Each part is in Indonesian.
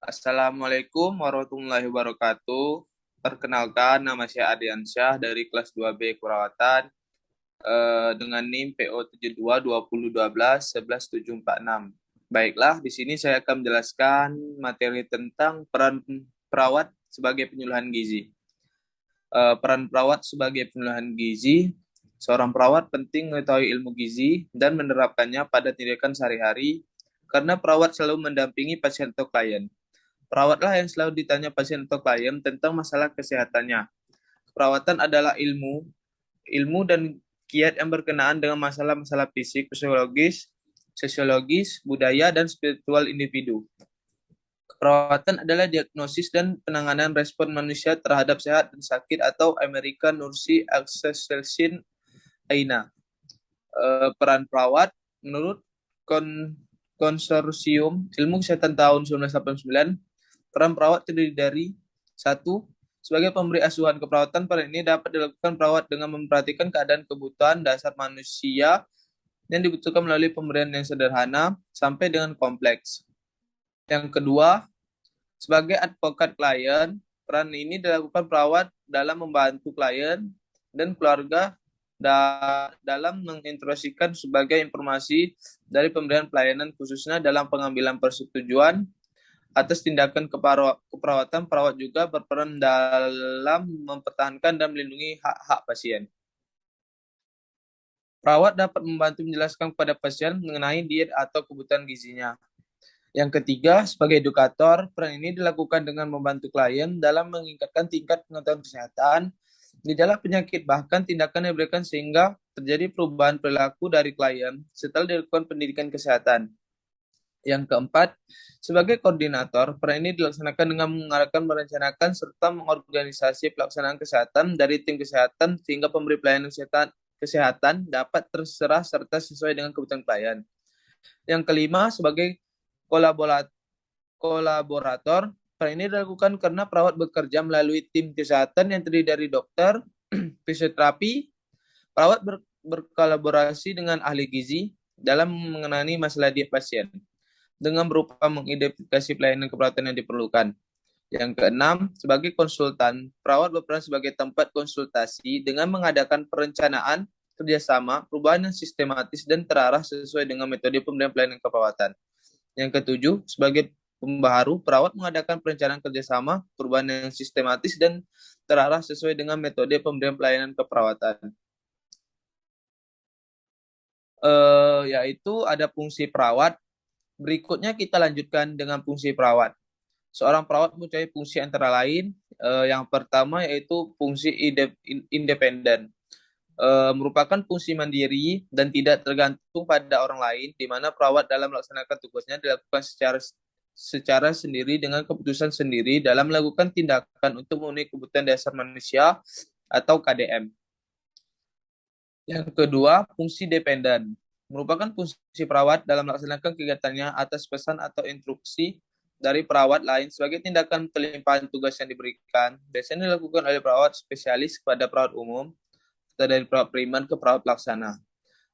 Assalamualaikum warahmatullahi wabarakatuh. Perkenalkan, nama saya Ardiansyah dari kelas 2B Keperawatan dengan NIM PO 72 2012 11 746. Baiklah, di sini saya akan menjelaskan materi tentang peran perawat sebagai penyuluhan gizi. Peran perawat sebagai penyuluhan gizi, seorang perawat penting mengetahui ilmu gizi dan menerapkannya pada tindakan sehari-hari karena perawat selalu mendampingi pasien atau klien. Perawatlah yang selalu ditanya pasien atau klien tentang masalah kesehatannya. Perawatan adalah ilmu dan kiat yang berkenaan dengan masalah-masalah fisik, psikologis, sosiologis, budaya, dan spiritual individu. Perawatan adalah diagnosis dan penanganan respon manusia terhadap sehat dan sakit atau American Nurse Association AINA. Peran perawat menurut Konsorsium Ilmu Kesehatan tahun 1989, peran perawat terdiri dari satu, sebagai pemberi asuhan keperawatan. Peran ini dapat dilakukan perawat dengan memperhatikan keadaan kebutuhan dasar manusia yang dibutuhkan melalui pemberian yang sederhana sampai dengan kompleks. Yang kedua, sebagai advokat klien, peran ini dilakukan perawat dalam membantu klien dan keluarga dalam menginstruksikan sebagai informasi dari pemberian pelayanan, khususnya dalam pengambilan persetujuan atas tindakan keperawatan. Perawat juga berperan dalam mempertahankan dan melindungi hak-hak pasien. Perawat dapat membantu menjelaskan kepada pasien mengenai diet atau kebutuhan gizinya. Yang ketiga, sebagai edukator, peran ini dilakukan dengan membantu klien dalam meningkatkan tingkat pengetahuan kesehatan, gejala penyakit, bahkan tindakan yang diberikan sehingga terjadi perubahan perilaku dari klien setelah dilakukan pendidikan kesehatan. Yang keempat, sebagai koordinator, peran ini dilaksanakan dengan mengarahkan, merencanakan, serta mengorganisasi pelaksanaan kesehatan dari tim kesehatan sehingga pemberi pelayanan kesehatan dapat terserah serta sesuai dengan kebutuhan klien. Yang kelima, sebagai kolaborator, peran ini dilakukan karena perawat bekerja melalui tim kesehatan yang terdiri dari dokter, fisioterapi. Perawat berkolaborasi dengan ahli gizi dalam mengenai masalah diet pasien dengan berupa mengidentifikasi pelayanan keperawatan yang diperlukan. Yang keenam, sebagai konsultan, perawat berperan sebagai tempat konsultasi dengan mengadakan perencanaan, kerjasama, perubahan yang sistematis dan terarah sesuai dengan metode pemberian pelayanan keperawatan. Yang ketujuh, sebagai pembaharu, perawat mengadakan perencanaan kerjasama, perubahan yang sistematis dan terarah sesuai dengan metode pemberian pelayanan keperawatan. Yaitu ada fungsi perawat. Berikutnya kita lanjutkan dengan fungsi perawat. Seorang perawat mempunyai fungsi antara lain, yang pertama yaitu fungsi independen. Merupakan fungsi mandiri dan tidak tergantung pada orang lain, di mana perawat dalam melaksanakan tugasnya dilakukan secara sendiri dengan keputusan sendiri dalam melakukan tindakan untuk memenuhi kebutuhan dasar manusia atau KDM. Yang kedua, fungsi dependen. Merupakan fungsi perawat dalam melaksanakan kegiatannya atas pesan atau instruksi dari perawat lain sebagai tindakan pelimpahan tugas yang diberikan. Biasanya dilakukan oleh perawat spesialis kepada perawat umum, atau dari perawat primer ke perawat pelaksana.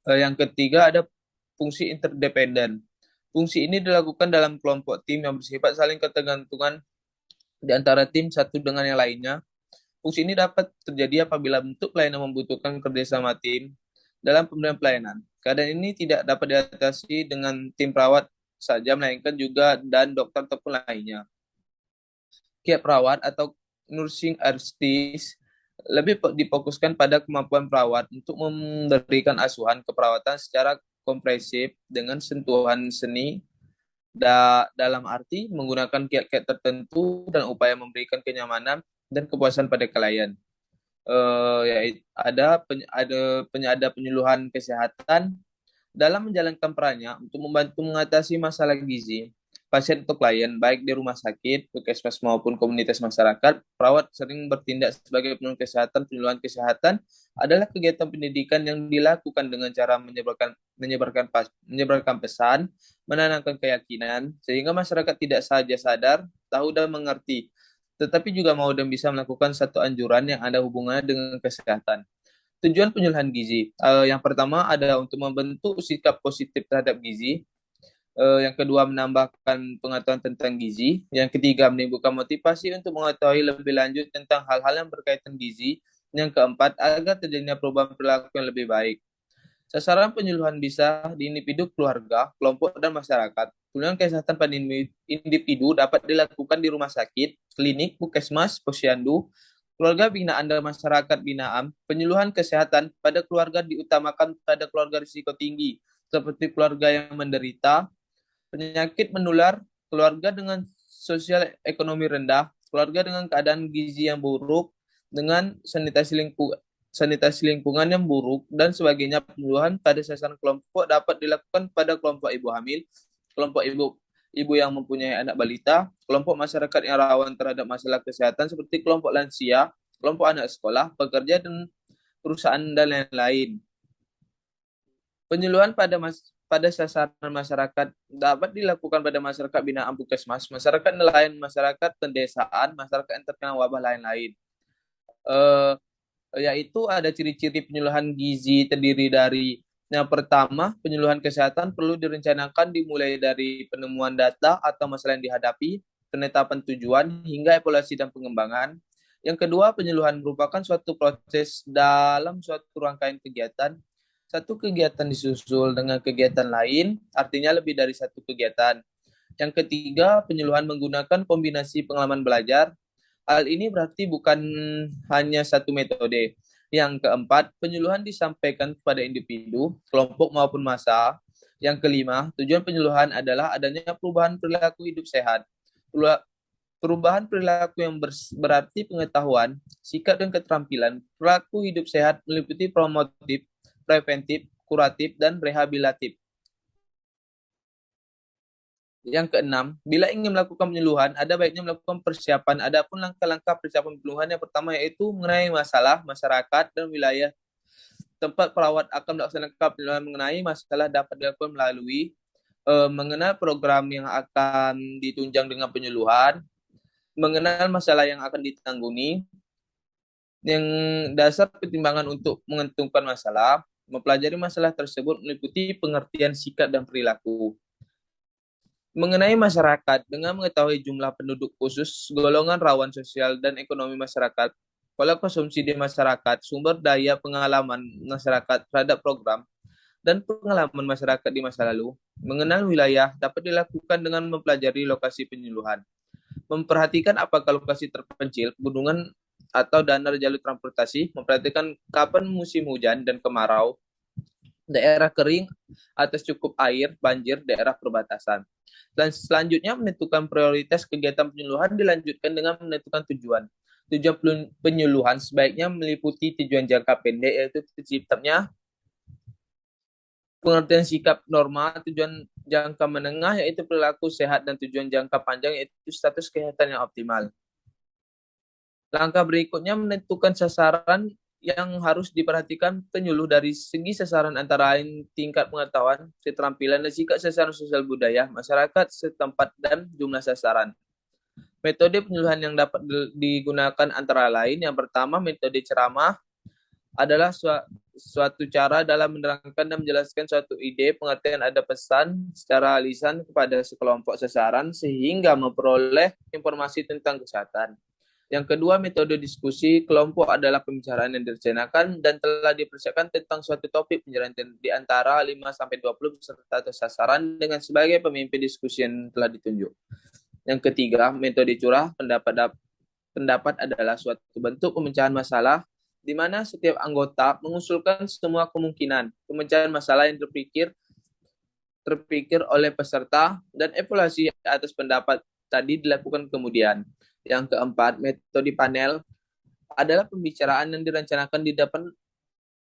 Yang ketiga, ada fungsi interdependen. Fungsi ini dilakukan dalam kelompok tim yang bersifat saling ketergantungan di antara tim satu dengan yang lainnya. Fungsi ini dapat terjadi apabila bentuk pelayanan membutuhkan kerjasama tim dalam pemberian pelayanan. Keadaan ini tidak dapat diatasi dengan tim perawat saja, melainkan juga dan dokter ataupun lainnya. Kiat perawat atau nursing artist lebih difokuskan pada kemampuan perawat untuk memberikan asuhan keperawatan secara komprehensif dengan sentuhan seni dalam arti menggunakan kiat-kiat tertentu dan upaya memberikan kenyamanan dan kepuasan pada klien. Ya, ada penyuluhan kesehatan dalam menjalankan perannya untuk membantu mengatasi masalah gizi pasien atau klien, baik di rumah sakit, puskesmas maupun komunitas masyarakat. Perawat sering bertindak sebagai penyuluh kesehatan. Penyuluhan kesehatan adalah kegiatan pendidikan yang dilakukan dengan cara menyebarkan pesan, menanamkan keyakinan, sehingga masyarakat tidak saja sadar, tahu dan mengerti, tetapi juga mau dan bisa melakukan satu anjuran yang ada hubungannya dengan kesehatan. Tujuan penyuluhan gizi, yang pertama adalah untuk membentuk sikap positif terhadap gizi. Yang kedua, menambahkan pengetahuan tentang gizi. Yang ketiga, menimbulkan motivasi untuk mengetahui lebih lanjut tentang hal-hal yang berkaitan gizi. Yang keempat, agar terjadinya perubahan perilaku yang lebih baik. Sasaran penyuluhan bisa di individu, keluarga, kelompok, dan masyarakat. Penyuluhan kesehatan pada individu dapat dilakukan di rumah sakit, klinik, puskesmas, posyandu, keluarga binaan dan masyarakat binaan. Penyuluhan kesehatan pada keluarga diutamakan pada keluarga risiko tinggi, seperti keluarga yang menderita penyakit menular, keluarga dengan sosial ekonomi rendah, keluarga dengan keadaan gizi yang buruk, dengan sanitasi lingkungan yang buruk, dan sebagainya. Penyuluhan pada sasaran kelompok dapat dilakukan pada kelompok ibu hamil, kelompok ibu yang mempunyai anak balita, kelompok masyarakat yang rawan terhadap masalah kesehatan seperti kelompok lansia, kelompok anak sekolah, pekerja, dan perusahaan, dan lain-lain. Penyuluhan pada sasaran masyarakat dapat dilakukan pada masyarakat binaan puskesmas, masyarakat nelayan, masyarakat pedesaan, masyarakat yang terkena wabah lain-lain. Eh, Yaitu ada ciri-ciri penyuluhan gizi terdiri dari yang pertama, penyuluhan kesehatan perlu direncanakan dimulai dari penemuan data atau masalah yang dihadapi, penetapan tujuan, hingga evaluasi dan pengembangan. Yang kedua, penyuluhan merupakan suatu proses dalam suatu rangkaian kegiatan. Satu kegiatan disusul dengan kegiatan lain, artinya lebih dari satu kegiatan. Yang ketiga, penyuluhan menggunakan kombinasi pengalaman belajar. Hal ini berarti bukan hanya satu metode. Yang keempat, penyuluhan disampaikan kepada individu, kelompok maupun massa. Yang kelima, tujuan penyuluhan adalah adanya perubahan perilaku hidup sehat. Perubahan perilaku yang berarti pengetahuan, sikap dan keterampilan. Perilaku hidup sehat meliputi promotif, preventif, kuratif, dan rehabilitatif. Yang keenam, bila ingin melakukan penyuluhan, ada baiknya melakukan persiapan. Adapun langkah-langkah persiapan penyuluhan yang pertama yaitu mengenai masalah masyarakat dan wilayah tempat perawat akan melaksanakan penyuluhan mengenai masalah dapat dilakukan melalui mengenal program yang akan ditunjang dengan penyuluhan, mengenal masalah yang akan ditangguni, yang dasar pertimbangan untuk menentukan masalah, mempelajari masalah tersebut meliputi pengertian sikap dan perilaku. Mengenai masyarakat, dengan mengetahui jumlah penduduk khusus, golongan rawan sosial dan ekonomi masyarakat, pola konsumsi di masyarakat, sumber daya pengalaman masyarakat terhadap program, dan pengalaman masyarakat di masa lalu. Mengenal wilayah dapat dilakukan dengan mempelajari lokasi penyuluhan. Memperhatikan apakah lokasi terpencil, gunungan atau danar jalur transportasi, memperhatikan kapan musim hujan dan kemarau, daerah kering, atas cukup air, banjir, daerah perbatasan. Dan selanjutnya menentukan prioritas kegiatan penyuluhan dilanjutkan dengan menentukan tujuan. Tujuan penyuluhan sebaiknya meliputi tujuan jangka pendek yaitu terciptanya pengertian sikap norma, tujuan jangka menengah yaitu perilaku sehat, dan tujuan jangka panjang yaitu status kesehatan yang optimal. Langkah berikutnya menentukan sasaran yang harus diperhatikan penyuluh dari segi sasaran antara lain tingkat pengetahuan, keterampilan, dan sikap sasaran sosial budaya, masyarakat setempat, dan jumlah sasaran. Metode penyuluhan yang dapat digunakan antara lain, yang pertama, metode ceramah adalah suatu cara dalam menerangkan dan menjelaskan suatu ide, pengertian ada pesan secara lisan kepada sekelompok sasaran sehingga memperoleh informasi tentang kesehatan. Yang kedua, metode diskusi kelompok adalah pembicaraan yang direncanakan dan telah dipersiapkan tentang suatu topik pembicaraan di antara 5-20 peserta atau sasaran dengan sebagai pemimpin diskusi yang telah ditunjuk. Yang ketiga, metode curah pendapat adalah suatu bentuk pemecahan masalah di mana setiap anggota mengusulkan semua kemungkinan pemecahan masalah yang terpikir oleh peserta dan evaluasi atas pendapat tadi dilakukan kemudian. Yang keempat, metode panel adalah pembicaraan yang direncanakan di depan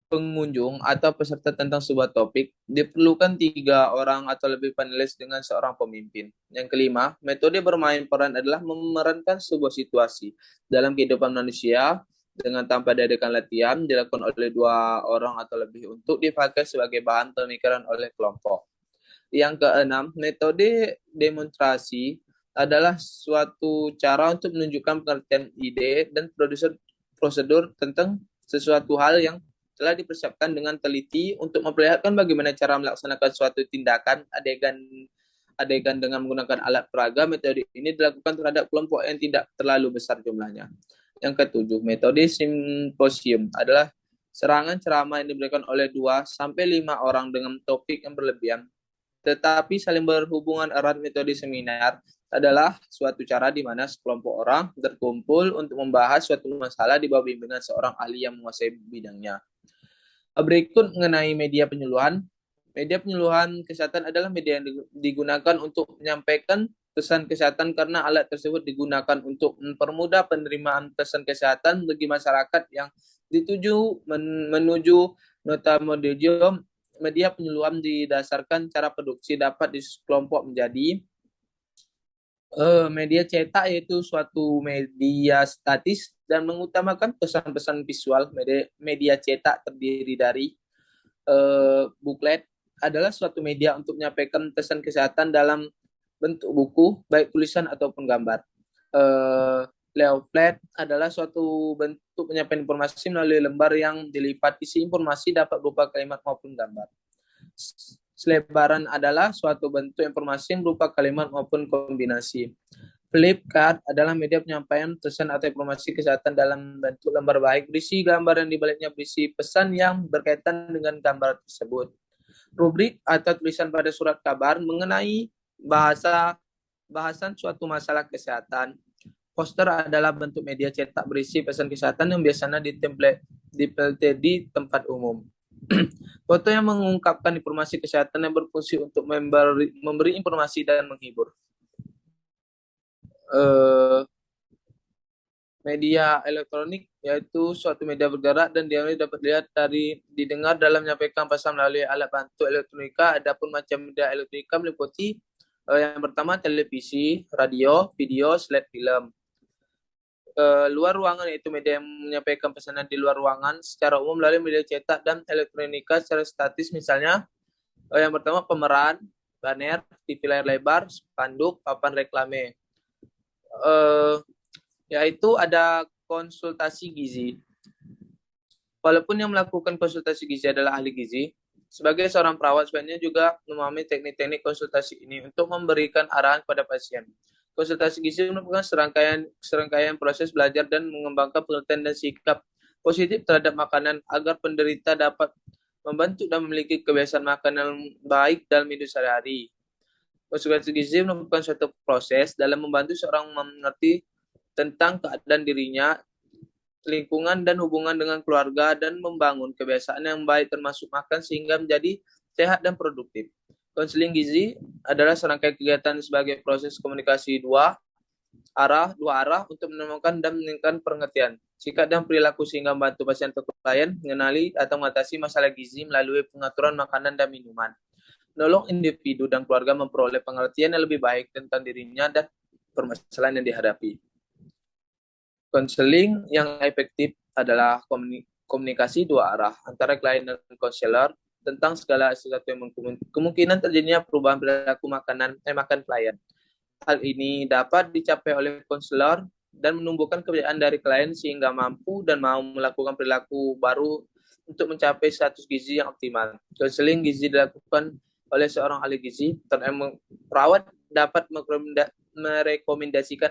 pengunjung atau peserta tentang sebuah topik. Diperlukan 3 orang atau lebih panelis dengan seorang pemimpin. Yang kelima, metode bermain peran adalah memerankan sebuah situasi dalam kehidupan manusia dengan tanpa diadakan latihan, dilakukan oleh 2 orang atau lebih untuk dipakai sebagai bahan pemikiran oleh kelompok. Yang keenam, metode demonstrasi adalah suatu cara untuk menunjukkan pengertian ide dan prosedur tentang sesuatu hal yang telah dipersiapkan dengan teliti untuk memperlihatkan bagaimana cara melaksanakan suatu tindakan adegan dengan menggunakan alat peraga. Metode ini dilakukan terhadap kelompok yang tidak terlalu besar jumlahnya. Yang ketujuh, metode simposium adalah serangan ceramah yang diberikan oleh 2 sampai 5 orang dengan topik yang berlebihan tetapi saling berhubungan erat. Metode seminar adalah suatu cara di mana sekelompok orang berkumpul untuk membahas suatu masalah di bawah bimbingan seorang ahli yang menguasai bidangnya. Berikut mengenai media penyuluhan. Media penyuluhan kesehatan adalah media yang digunakan untuk menyampaikan pesan kesehatan karena alat tersebut digunakan untuk mempermudah penerimaan pesan kesehatan bagi masyarakat yang dituju menuju nota modio. Media penyuluhan didasarkan cara produksi dapat dikelompok menjadi media cetak, yaitu suatu media statis dan mengutamakan pesan-pesan visual. Media cetak terdiri dari buklet, adalah suatu media untuk menyampaikan pesan kesehatan dalam bentuk buku, baik tulisan ataupun gambar. Leaflet adalah suatu bentuk penyampaian informasi melalui lembar yang dilipat. Isi informasi dapat berupa kalimat maupun gambar. Selebaran adalah suatu bentuk informasi yang berupa kalimat maupun kombinasi. Flipchart adalah media penyampaian pesan atau informasi kesehatan dalam bentuk lembar baik berisi gambar dan dibaliknya berisi pesan yang berkaitan dengan gambar tersebut. Rubrik atau tulisan pada surat kabar mengenai bahasan suatu masalah kesehatan. Poster adalah bentuk media cetak berisi pesan kesehatan yang biasanya ditempel di tempat umum. Foto yang mengungkapkan informasi kesehatan yang berfungsi untuk memberi informasi dan menghibur. Media elektronik yaitu suatu media bergerak dan dapat dilihat didengar dalam menyampaikan pesan melalui alat bantu elektronika. Adapun macam media elektronika meliputi yang pertama televisi, radio, video, slide film. Luar ruangan yaitu media yang menyampaikan pesanan di luar ruangan secara umum melalui media cetak dan elektronika secara statis, misalnya yang pertama pemeran, banner, TV layar lebar, spanduk, papan reklame. Yaitu ada konsultasi gizi. Walaupun yang melakukan konsultasi gizi adalah ahli gizi, sebagai seorang perawat sebaiknya juga memahami teknik-teknik konsultasi ini untuk memberikan arahan kepada pasien. Konsultasi gizi merupakan serangkaian proses belajar dan mengembangkan pengertian dan sikap positif terhadap makanan agar penderita dapat membentuk dan memiliki kebiasaan makanan baik dalam hidup sehari-hari. Konsultasi gizi merupakan suatu proses dalam membantu seorang mengerti tentang keadaan dirinya, lingkungan dan hubungan dengan keluarga dan membangun kebiasaan yang baik termasuk makan sehingga menjadi sehat dan produktif. Konseling gizi adalah serangkaian kegiatan sebagai proses komunikasi dua arah untuk menemukan dan meningkatkan pengertian, sikap dan perilaku sehingga membantu pasien atau klien mengenali atau mengatasi masalah gizi melalui pengaturan makanan dan minuman. Menolong individu dan keluarga memperoleh pengertian yang lebih baik tentang dirinya dan permasalahan yang dihadapi. Konseling yang efektif adalah komunikasi dua arah antara klien dan konselor tentang segala sesuatu yang kemungkinan terjadinya perubahan perilaku makan klien. Hal ini dapat dicapai oleh konselor dan menumbuhkan kepercayaan dari klien sehingga mampu dan mau melakukan perilaku baru untuk mencapai status gizi yang optimal. Konseling gizi dilakukan oleh seorang ahli gizi. Perawat dapat merekomendasikan